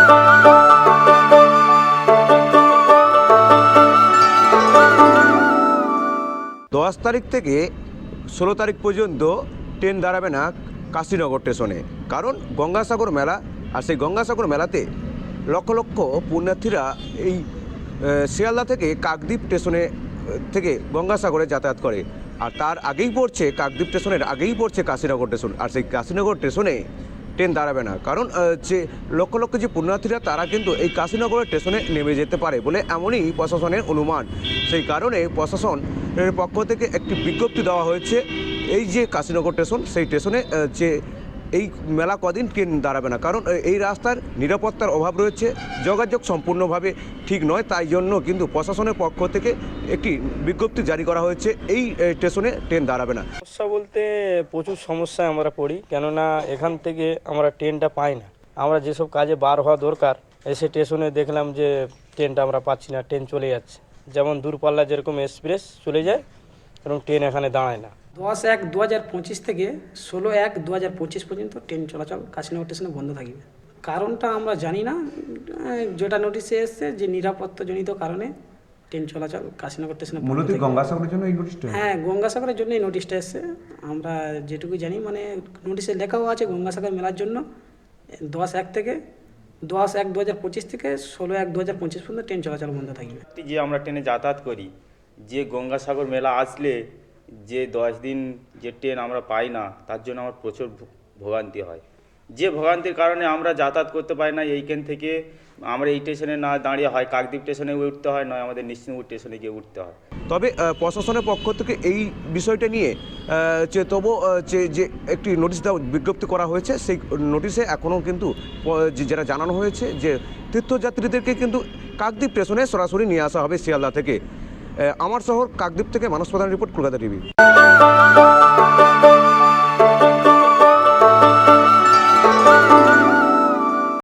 10 তারিখ থেকে 16 তারিখ পর্যন্ত ট্রেন দাঁড়াবে না কাশীনগর স্টেশনে, কারণ গঙ্গাসাগর মেলা। আর সেই গঙ্গাসাগর মেলাতে লক্ষ লক্ষ পুণ্যার্থীরা এই শিয়ালদা থেকে কাকদ্বীপ স্টেশনে থেকে গঙ্গাসাগরে যাতায়াত করে। আর তার আগেই পড়ছে, কাকদ্বীপ স্টেশনের আগেই পড়ছে কাশীনগর স্টেশন। আর সেই কাশীনগর স্টেশনে ট্রেন দাঁড়াবে না, কারণ যে লক্ষ লক্ষ যে পুণ্যার্থীরা তারা কিন্তু এই কাশীনগর স্টেশনে নেমে যেতে পারে বলে এমনই প্রশাসনের অনুমান। সেই কারণে প্রশাসনের পক্ষ থেকে একটি বিজ্ঞপ্তি দেওয়া হয়েছে, এই যে কাশীনগর স্টেশন, সেই স্টেশনে যে এই মেলা কদিন ট্রেন দাঁড়াবে না, কারণ এই রাস্তার নিরাপত্তার অভাব রয়েছে, যোগাযোগ সম্পূর্ণভাবে ঠিক নয়। তাই জন্য কিন্তু প্রশাসনের পক্ষ থেকে একটি বিজ্ঞপ্তি জারি করা হয়েছে, এই স্টেশনে ট্রেন দাঁড়াবে না। সমস্যা বলতে প্রচুর সমস্যায় আমরা পড়ি, কেননা এখান থেকে আমরা ট্রেনটা পাই না। আমরা যেসব কাজে বার হওয়া দরকার, এসে স্টেশনে দেখলাম যে ট্রেনটা আমরা পাচ্ছি না, ট্রেন চলে যাচ্ছে। যেমন দূরপাল্লা যেরকম এক্সপ্রেস চলে যায়, এবং ট্রেন এখানে দাঁড়ায় না। 10-1-2025 থেকে 16-1-2025 পর্যন্ত ট্রেন চলাচল কাশীনগর স্টেশনে বন্ধ থাকবে। কারণটা আমরা জানি না, যেটা নোটিশে এসছে যে নিরাপত্তাজনিত কারণে ট্রেন চলাচল কাশীনগর স্টেশনে বন্ধ থাকবে। গঙ্গাসাগরের জন্য এই নোটিশটা? হ্যাঁ, গঙ্গাসাগরের জন্য এই নোটিশটা এসছে। আমরা যেটুকু জানি, মানে নোটিশে লেখাও আছে গঙ্গাসাগর মেলার জন্য 10-1-2025 থেকে 16-1-2025 পর্যন্ত ট্রেন চলাচল বন্ধ থাকবে। যে আমরা ট্রেনে যাতায়াত করি, যে গঙ্গাসাগর মেলা আসলে যে 10 দিন যে ট্রেন আমরা পাই না, তার জন্য আমার প্রচুর ভোগান্তি হয়। যে ভোগান্তির কারণে আমরা যাতায়াত করতে পারি না। এইখান থেকে আমরা এই স্টেশনে না দাঁড়িয়ে হয় কাকদ্বীপ স্টেশনে উঠতে হয়, নয় আমাদের নিশ্চিন্তপুর স্টেশনে গিয়ে উঠতে হয়। তবে প্রশাসনের পক্ষ থেকে এই বিষয়টা নিয়ে যে একটি নোটিশ দেওয়া বিজ্ঞপ্তি করা হয়েছে, সেই নোটিশে এখনও কিন্তু যারা জানানো হয়েছে যে তীর্থযাত্রীদেরকে কিন্তু কাকদ্বীপ স্টেশনে সরাসরি নিয়ে আসা হবে শিয়ালদা থেকে। আমার শহর কাকদ্বীপ থেকে মানস প্রধান রিপোর্ট, কলকাতা টিভি।